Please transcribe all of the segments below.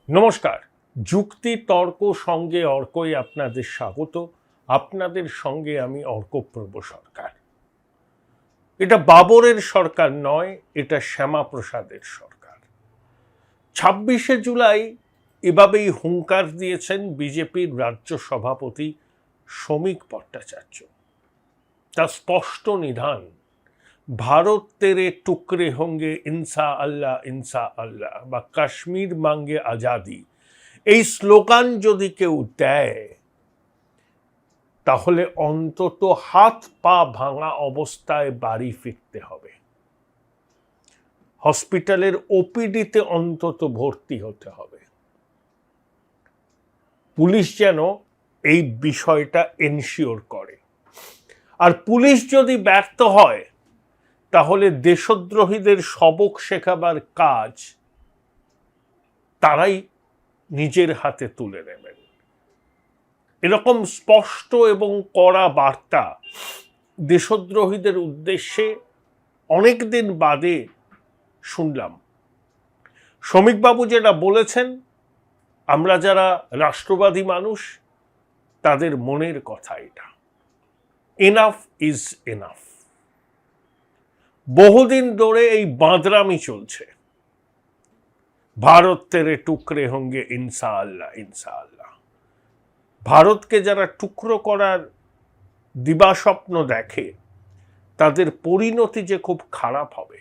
নমস্কার। যুক্তি তর্ক সঙ্গে অর্কই আপনাদের স্বাগত। আপনাদের সঙ্গে আমি অর্কপ্রভ সরকার। এটা বাবরের সরকার নয়, এটা শ্যামাপ্রসাদের সরকার। ২৬শে জুলাই এভাবেই হুঙ্কার দিয়েছেন বিজেপির রাজ্য সভাপতি শ্রমিক ভট্টাচার্য। তার স্পষ্ট নিধান, ভারত তেরে টুকরে হোঙ্গে ইনসা আল্লাহ বা কাশ্মীর মাঙ্গে আজাদি, এই স্লোগান যদি কেউ দেয় তাহলে অন্তত হাত পা ভাঙা অবস্থায় বাড়ি ফিরতে হবে, হসপিটালের ওপিডিতে অন্তত ভর্তি হতে হবে। পুলিশ যেন এই বিষয়টা এনশিওর করে। আর পুলিশ যদি ব্যর্থ হয় তাহলে দেশদ্রোহীদের সবক শেখাবার কাজ তারাই নিজের হাতে তুলে নেবেন। এরকম স্পষ্ট এবং কড়া বার্তা দেশদ্রোহীদের উদ্দেশ্যে অনেকদিন বাদে শুনলাম। শ্রমিকবাবু যেটা বলেছেন, আমরা যারা রাষ্ট্রবাদী মানুষ তাদের মনের কথা এটা। Enough is enough. বহুদিন ধরে এই বাঁদরামি চলছে, ভারত তেরে টুকরে হোঙ্গে ইনসা আল্লাহ। ভারতকে যারা টুকরো করার দিবাস্বপ্ন দেখে তাদের পরিণতি যে খুব খারাপ হবে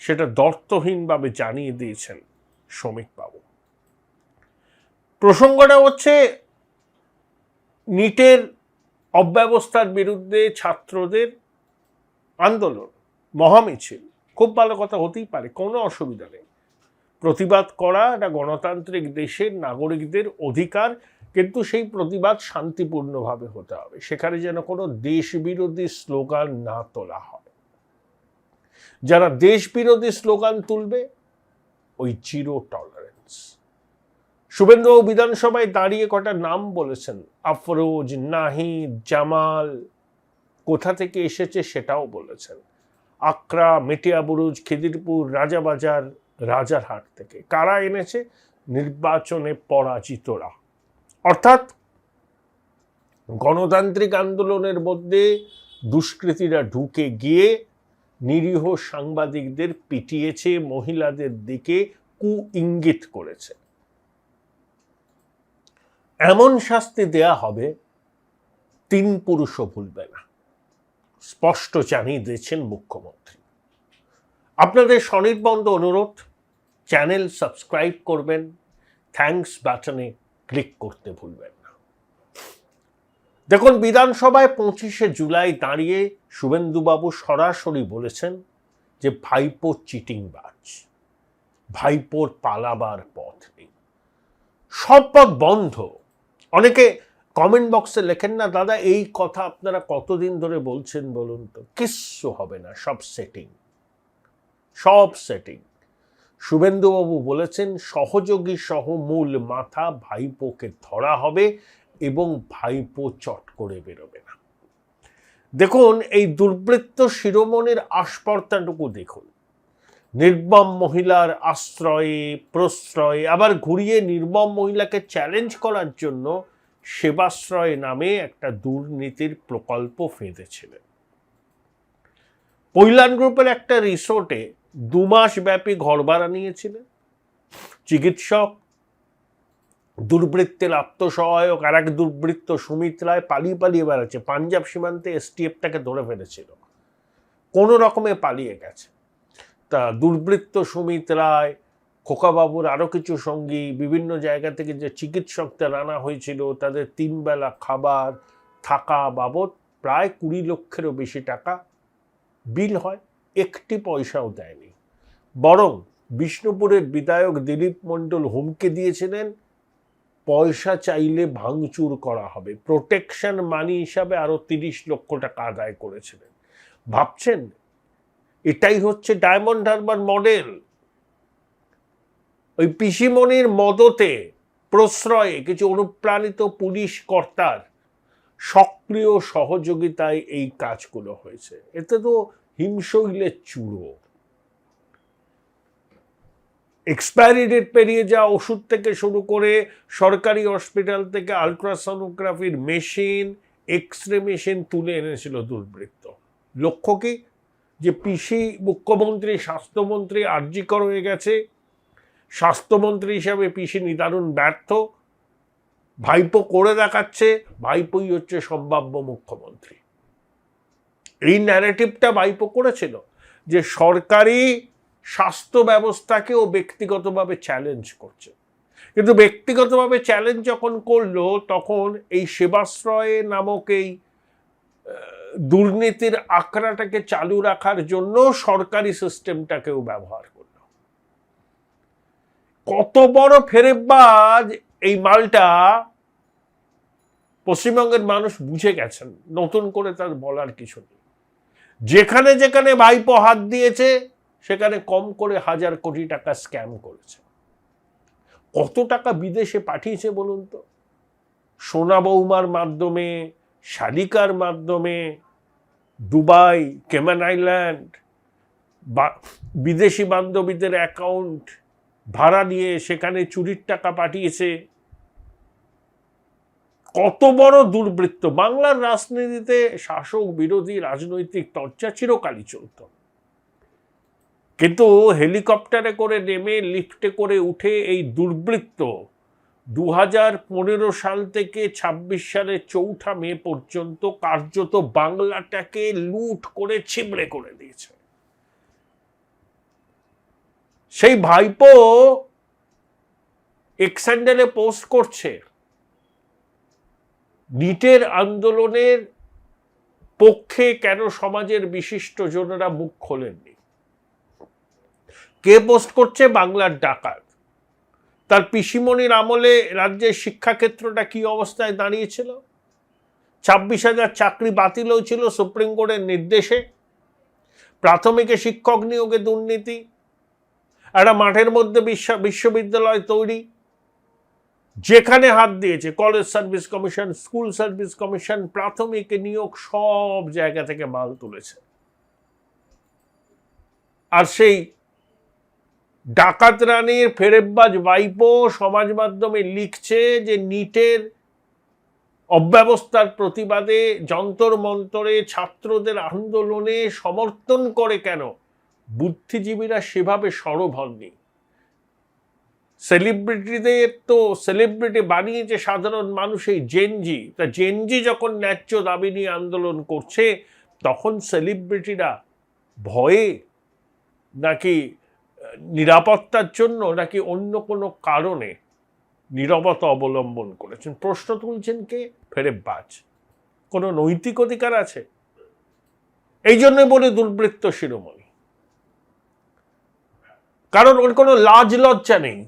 সেটা দ্বর্থহীনভাবে জানিয়ে দিয়েছেন শ্রমিকবাবু। প্রসঙ্গটা হচ্ছে নিটের অব্যবস্থার বিরুদ্ধে ছাত্রদের আন্দোলন, মহামিছিল। খুব ভালো কথা, হতেই পারে, কোনো অসুবিধা নেই। প্রতিবাদ করা একটা গণতান্ত্রিক দেশের নাগরিকদের অধিকার, কিন্তু সেই প্রতিবাদ শান্তিপূর্ণভাবে হতে হবে। সেখানে যেন কোনো দেশ বিরোধী স্লোগান না তোলা হয়। যারা দেশ বিরোধী স্লোগান তুলবে ওই জিরো টলারেন্স। শুভেন্দুবাবু বিধানসভায় দাঁড়িয়ে কটা নাম বলেছেন, আফরোজ, নাহিদ, জামাল, কোথা থেকে এসেছে সেটাও বলেছেন। আকরা, মেটিয়াবুরুজ, খিদিরপুর, রাজাবাজার, রাজারহাট থেকে। কারা এনেছে? নির্বাচনে পরাজিতরা। অর্থাৎ গণতান্ত্রিক আন্দোলনের মধ্যে দুষ্কৃতীরা ঢুকে গিয়ে নিরীহ সাংবাদিকদের পিটিয়েছে, মহিলাদের দিকে কু ইঙ্গিত করেছে। এমন শাস্তি দেয়া হবে তিন পুরুষও ভুলবে না, স্পষ্ট জানিয়ে দিয়েছেন মুখ্যমন্ত্রী। আপনাদের স্বনির্বন্ধ অনুরোধ, চ্যানেল সাবস্ক্রাইব করবেন, থ্যাঙ্কস বাটনে ক্লিক করতে ভুলবেন না। দেখুন, বিধানসভায় ২৫শে জুলাই দাঁড়িয়ে শুভেন্দুবাবু সরাসরি বলেছেন যে ভাইপো চিটিংবাজ, ভাইপোর পালাবার পথ নেই, সব পথ বন্ধ। অনেকে কমেন্ট বক্সে লেখেন না, দাদা এই কথা আপনারা কতদিন ধরে বলছেন বলুন তো। কিচ্ছু হবে না, সব সেটিং, সব সেটিং। শুভেন্দুবাবু বলেছেন সহযোগী সহ মূল মাথা ভাইপোকে ধরা হবে এবং ভাইপো চট করে বেরোবে না। দেখুন, এই দুর্বৃত্ত শিরোমণির আস্পর্ধাটুকু দেখুন। নির্মম মহিলার আশ্রয়ে প্রশ্রয়ে, আবার ঘুরিয়ে নির্মম মহিলাকে চ্যালেঞ্জ করার জন্য সেবাশ্রয় নামে একটা দুর্নীতির প্রকল্প ফেঁদেছিলেন। পৈলান গ্রুপের একটা রিসোর্টে ২ মাস ব্যাপী ঘর ভাড়া নিয়েছিলেন। চিকিৎসক, দুর্বৃত্তের আত্মসহায়ক আর এক দুর্বৃত্ত সুমিত রায় পালিয়ে বেড়াচ্ছে। পাঞ্জাব সীমান্তে এসটিএফটাকে ধরে ফেলেছিল, কোনো রকমে পালিয়ে গেছে। তা দুর্বৃত্ত সুমিত রায়, খোকাবাবুর আরও কিছু সঙ্গী, বিভিন্ন জায়গা থেকে যে চিকিৎসকদের আনা হয়েছিল তাদের ৩ বেলা খাবার থাকা বাবদ প্রায় ২০ লক্ষেরও বেশি টাকা বিল হয়। একটি পয়সাও দেয়নি। বরং বিষ্ণুপুরের বিধায়ক দিলীপ মণ্ডল হুমকি দিয়েছিলেন পয়সা চাইলে ভাঙচুর করা হবে। প্রোটেকশন মানি হিসাবে আরো ৩০ লক্ষ টাকা আদায় করেছিলেন। ভাবছেন এটাই হচ্ছে ডায়মন্ড হারবার মডেল? ওই পিসিমণির মদতে, প্রশ্রয়ে কিছু অনুপ্রাণিত পুলিশ কর্তার সক্রিয় সহযোগিতায় এই কাজগুলো হয়েছে। এতে তো হিমশৈলের চূড়ো। এক্সপায়ারি ডেট পেরিয়ে যাওয়া ওষুধ থেকে শুরু করে সরকারি হসপিটাল থেকে আলট্রাসোনোগ্রাফির মেশিন, এক্স রে মেশিন তুলে এনেছিল দুর্বৃত্ত। লক্ষ্য কি? যে পিসি মুখ্যমন্ত্রী, স্বাস্থ্যমন্ত্রী আর্জিকর হয়ে গেছে, স্বাস্থ্যমন্ত্রী হিসাবে পিসি নিদারুণ ব্যর্থ, ভাইপো করে দেখাচ্ছে, ভাইপোই হচ্ছে সম্ভাব্য মুখ্যমন্ত্রী। এই ন্যারেটিভটা ভাইপো করেছিল, যে সরকারি স্বাস্থ্য ব্যবস্থাকেও ব্যক্তিগতভাবে চ্যালেঞ্জ করছে। কিন্তু ব্যক্তিগতভাবে চ্যালেঞ্জ যখন করলো, তখন এই সেবাশ্রয় নামক এই দুর্নীতির আখড়াটাকে চালু রাখার জন্য সরকারি সিস্টেমটাকেও ব্যবহার করলো। কত বড় ফেরেববাজ এই মালটা পশ্চিমবঙ্গের মানুষ বুঝে গেছেন, নতুন করে তার বলার কিছু নেই। যেখানে যেখানে ভাইপো হাত দিয়েছে, সেখানে কম করে 1000 কোটি টাকা স্ক্যাম করেছে। কত টাকা বিদেশে পাঠিয়েছে বলুন তো? সোনা বৌমার মাধ্যমে, শালিকার মাধ্যমে, দুবাই, কেমান আইল্যান্ড, বিদেশি বান্ধবীদের অ্যাকাউন্ট ভাড়া নিয়ে সেখানে চুরির টাকা পাঠিয়েছে। কত বড় দুর্বৃত্ত! বাংলার রাজনীতিতে শাসক বিরোধী রাজনৈতিক চর্চা চিরকালই চলত, কিন্তু হেলিকপ্টারে করে নেমে, লিফটে করে উঠে এই দুর্বৃত্ত 2015 সাল থেকে 26 সালের 4 মে পর্যন্ত কার্যত বাংলাটাকে লুট করে ছিমড়ে করে দিয়েছে। সেই ভাইপো এক্স হ্যান্ডেলে পোস্ট করছে, নিটের আন্দোলনের পক্ষে কেন সমাজের বিশিষ্ট জনেরা মুখ খোলেননি। কে পোস্ট করছে? বাংলার ডাকাত। তার পিসিমণির আমলে রাজ্যের শিক্ষাক্ষেত্রটা কি অবস্থায় দাঁড়িয়েছিল? 26,000 চাকরি বাতিল হয়েছিল সুপ্রিম কোর্টের নির্দেশে। প্রাথমিকে শিক্ষক নিয়োগে দুর্নীতি, একটা মাঠের মধ্যে বিশ্ববিদ্যালয় তৈরি, যেখানে হাত দিয়েছে college service commission, school service commission, প্রাথমিক নিয়োগ, সব জায়গা থেকে মাল তুলেছে। আর সেই ডাকাত রানীর ফেরেববাজ ভাইপো সমাজ মাধ্যমে লিখছে যে নিটের অব্যবস্থার প্রতিবাদে যন্তর মন্তরে ছাত্রদের আন্দোলনে সমর্থন করে কেন বুদ্ধিজীবীরা সেভাবে সরব হননি। সেলিব্রিটিদের তো সেলিব্রিটি বানিয়েছে সাধারণ মানুষ, এই জেনজি। তা জেনজি যখন ন্যায্য দাবি নিয়ে আন্দোলন করছে, তখন সেলিব্রিটিরা ভয়ে, নাকি নিরাপত্তার জন্য, নাকি অন্য কোনো কারণে নীরবতা অবলম্বন করেছেন? প্রশ্ন তুলছেন কে? ফেরেববাজ। কোনো নৈতিক অধিকার আছে? এই জন্য বলে দুর্বৃত্ত শিরোমণি, কারণ ওর কোনো লাজ লজ্জা নেই।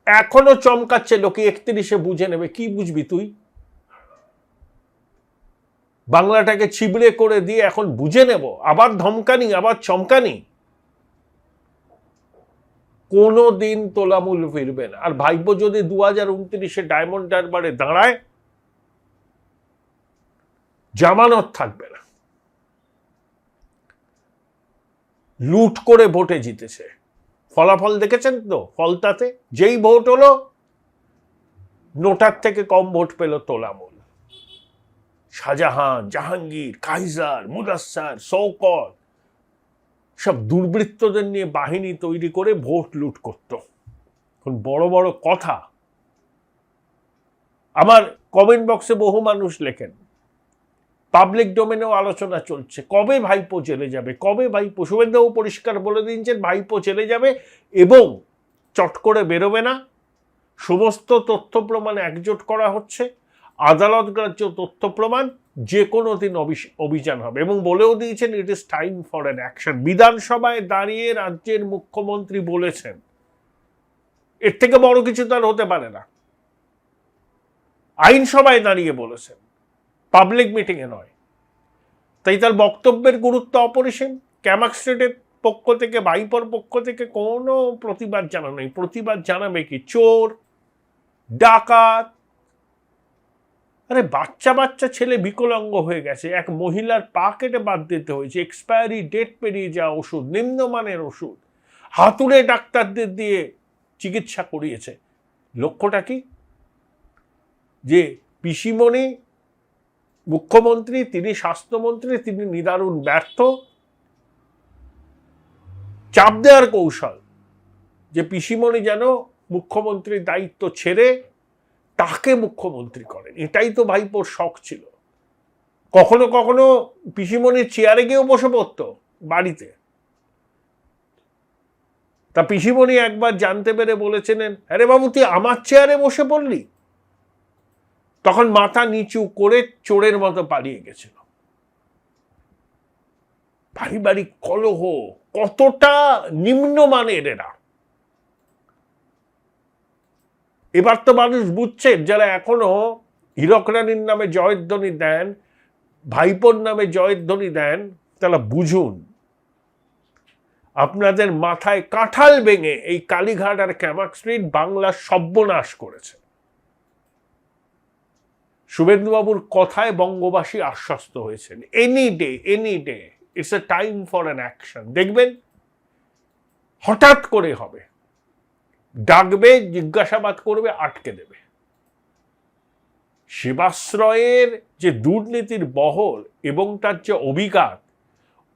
এখনো চমকাচ্ছে লোকে, 31-এ বুঝে নেবে। কি বুঝবি তুই? বাংলাটাকে ছিবড়ে করে দিয়ে এখন বুঝে নেব, আবার ধমকানি, আবার চমকানি। কোনো দিন তোলামূল ফিরবে না। আর ভাইপো যদি 2029-এ ডায়মন্ড হারবারে দাঁড়ায়, জামানত থাকবে না। লুট করে ভোটে জিতেছে, ফলাফল দেখেছেন তো? ফলতাতে যেই ভোট হলো, নোটার থেকে কম ভোট পেল তোলামূল। শাহজাহান, জাহাঙ্গীর, কাইজার, মুদাস্সার, শওকত সব দুর্বৃত্তদের নিয়ে বাহিনী তৈরি করে ভোট লুট করত। এখন বড় বড় কথা। আমার কমেন্ট বক্সে বহু মানুষ লেখেন, পাবলিক ডোমেনেও আলোচনা চলছে, কবে ভাইপো জেলে যাবে, কবে ভাইপো। শুভেন্দুবাবু পরিষ্কার বলে দিয়েছেন ভাইপো জেলে যাবে এবং চট করে বেরোবে না। সমস্ত তথ্য প্রমাণ একজোট করা হচ্ছে, আদালত গ্রাহ্য তথ্য প্রমাণ, যে কোনো দিন অভিযান হবে। এবং বলেও দিয়েছেন it is time for an action. বিধানসভায় দাঁড়িয়ে রাজ্যের মুখ্যমন্ত্রী বলেছেন, এর থেকে বড় কিছু তার হতে পারে না। আইনসভায় দাঁড়িয়ে বলেছেন, পাবলিক মিটিংয়ে নয়। তাই তার বক্তব্যের গুরুত্ব অপরিসীম। ক্যামাক স্ট্রিটের পক্ষ থেকে, ভাইপোর পক্ষ থেকে কোনো প্রতিবাদ জানানো নেই। প্রতিবাদ জানাবে কি? চোর, ডাকাত। আরে বাচ্চা বাচ্চা ছেলে বিকলাঙ্গ হয়ে গেছে, এক মহিলার পা কেটে বাদ দিতে হয়েছে, এক্সপায়ারি ডেট পেরিয়ে যাওয়া ওষুধ, নিম্নমানের ওষুধ। হাতুড়ে ডাক্তারদের দিয়ে চিকিৎসা করিয়েছে। লক্ষ্যটা কি? যে পিসিমণি মুখ্যমন্ত্রী, তিনি স্বাস্থ্যমন্ত্রী, তিনি নিদারুণ ব্যর্থ। চাপ দেওয়ার কৌশল যে পিসিমণি যেন মুখ্যমন্ত্রীর দায়িত্ব ছেড়ে তাকে মুখ্যমন্ত্রী করেন, এটাই তো ভাইপোর শখ ছিল। কখনো কখনো পিসিমণির চেয়ারে গিয়েও বসে পড়ত বাড়িতে। তা পিসিমণি একবার জানতে পেরে বলেছিলেন, আরে বাবু তুই আমার চেয়ারে বসে পড়লি? তখন মাথা নিচু করে চোরের মতো পালিয়ে গেছিল। পারিবারিক কলহ কতটা নিম্নমানের এরা। এবার তো মানুষ বুঝছেন, যারা এখনো হীরক রানীর নামে জয়ধ্বনি দেন, ভাইপোর নামে জয়ধ্বনি দেন, তারা বুঝুন আপনাদের মাথায় কাঁঠাল ভেঙে এই কালীঘাট আর ক্যামাক স্ট্রিট বাংলার সর্বনাশ করেছে। শুভেন্দুবাবুর কথায় বঙ্গবাসী আশ্বস্ত হয়েছেন, any day it's a time for an action. দেখবেন হঠাৎ করে হবে, ডাকবে, জিজ্ঞাসাবাদ করবে, আটকে দেবে। সেবাশ্রয়ের যে দুর্নীতির বহর এবং তার যে অভিঘাত,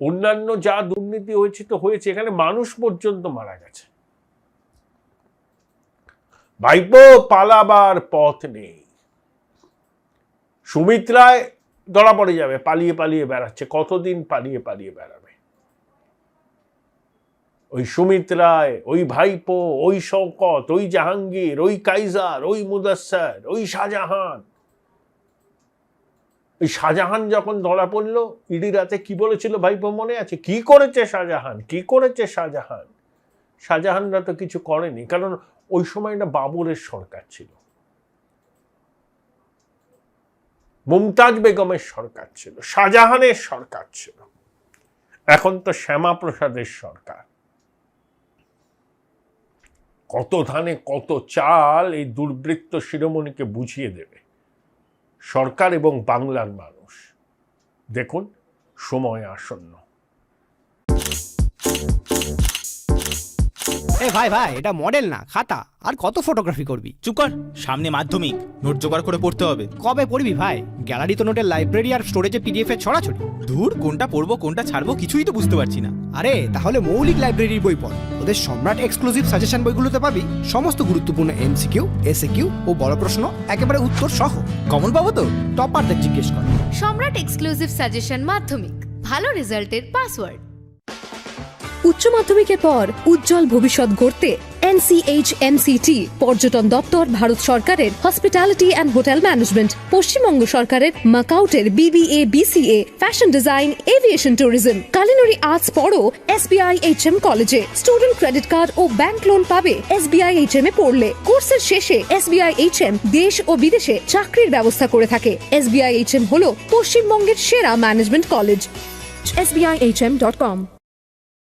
অন্যান্য যা দুর্নীতি হয়েছে তো হয়েছে, এখানে মানুষ পর্যন্ত মারা গেছে। ভাইপো পালাবার পথ নেই। সুমিত্রায় ধরা পড়ে যাবে, পালিয়ে পালিয়ে বেড়াচ্ছে। কতদিন পালিয়ে পালিয়ে বেড়াবে? ওই সুমিত্রায়, ওই ভাইপো, ওই শওকত, ওই জাহাঙ্গীর, ওই কাইজার, ওই মুদাস্সার, ওই শাহজাহান। ওই শাহজাহান যখন ধরা পড়লো, ইডি রাতে কি বলেছিল ভাইপো মনে আছে? কি করেছে শাহজাহান, কি করেছে শাহজাহান? শাহজাহানরা তো কিছু করেনি, কারণ ওই সময়টা বাবরের সরকার ছিল, মুমতাজ বেগমের সরকার ছিল, শাহজাহানের সরকার ছিল। এখন তো শ্যামাপ্রসাদের সরকার। কত ধানে কত চাল এই দুর্বৃত্ত শিরোমণিকে বুঝিয়ে দেবে সরকার এবং বাংলার মানুষ। দেখুন, সময় আসন্ন। ভাই ভাই, এটা মডেল না খাতা। আর কত ফটোগ্রাফি করবি? চুপ কর, সামনে মাধ্যমিক, নোট জোগাড় করে পড়তে হবে। কবে পড়বি ভাই? গ্যালারি তো নোটের লাইব্রেরি আর স্টোরেজে পিডিএফ এর ছড়াছড়ি। ধুর, কোনটা পড়বো কোনটা ছাড়বো কিছুই তো বুঝতে পারছি না। আরে তাহলে মৌলিক লাইব্রেরির বই পড়। ওদের সম্রাট এক্সক্লুসিভ সাজেশন বইগুলোতে পাবি সমস্ত গুরুত্বপূর্ণ এমসিকিউ, এসএকিউ ও বড় প্রশ্ন একেবারে উত্তর সহ। কমন পাবো তো? টপারদের জিজ্ঞেস কর। সম্রাট এক্সক্লুসিভ সাজেশন মাধ্যমিক, ভালো রেজাল্টের পাসওয়ার্ড। উচ্চ মাধ্যমিকের পর উজ্জ্বল ভবিষ্যৎ গড়তে NCHMCT পর্যটন দপ্তর, ভারত সরকারের hospitality and hotel management, Paschimbanga সরকারের মাকাউটের BBA BCA, fashion design, aviation tourism, culinary arts পড়ো SBI HM কলেজে। স্টুডেন্ট ক্রেডিট কার্ড ও ব্যাংক লোন পাবে SBI HM এ পড়লে। কোর্সের শেষে SBI HM দেশ ও বিদেশে চাকরির ব্যবস্থা করে থাকে। SBI HM হলো পশ্চিমবঙ্গের সেরা ম্যানেজমেন্ট কলেজ। SBIHM.com।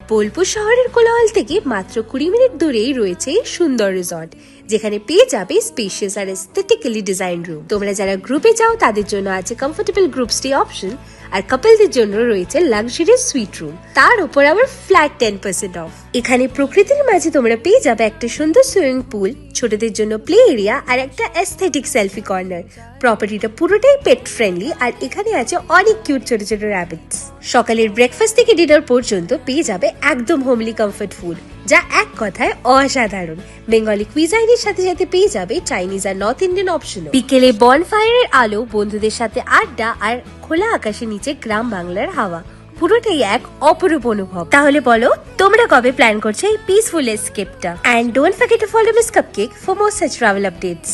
বোলপুর শহরের কোলাহল থেকে মাত্র 20 মিনিট দূরেই রয়েছে সুন্দর রিসর্ট, যেখানে পেয়ে যাবে স্পেশিয়াস আর এস্থেটিক্যালি ডিজাইন রুম। তোমরা যারা গ্রুপে যাও তাদের জন্য আছে কমফোর্টেবল গ্রুপ স্টে অপশন, আর কাপলদের জন্য রয়েছে লাক্সারিয়াস সুইট রুম, তার উপর আবার ফ্ল্যাট 10% অফ। এখানে প্রকৃতির মাঝে তোমরা পেয়ে যাবে একটা সুন্দর সুইমিং পুল, ছোটদের জন্য প্লে এরিয়া আর একটা এস্থেটিক সেলফি কর্নার। প্রপার্টিটা পুরোটাই পেট ফ্রেন্ডলি, আর এখানে আছে অনেক কিউট ছোট ছোট র্যাবিটস। সকালের ব্রেকফাস্ট থেকে ডিনার পর্যন্ত পেয়ে যাবে একদম হোমলি কমফর্ট ফুড, যা এক কথায় অসাধারণ। বেঙ্গলি কুইজাইনের সাথে সাথে পেয়ে যাবে চাইনিজ আর নর্থ ইন্ডিয়ান অপশন। বিকেলে বনফায়ারের আলো, বন্ধুদের সাথে আড্ডা আর খোলা আকাশের নিচে গ্রাম বাংলার হাওয়া, পুরোটাই এক অপরূপ অনুভব। তাহলে বলো, তোমরা কবে প্ল্যান করছো এই পিসফুল এসকেপটা? And don't forget to follow miss cupcake for more such travel updates.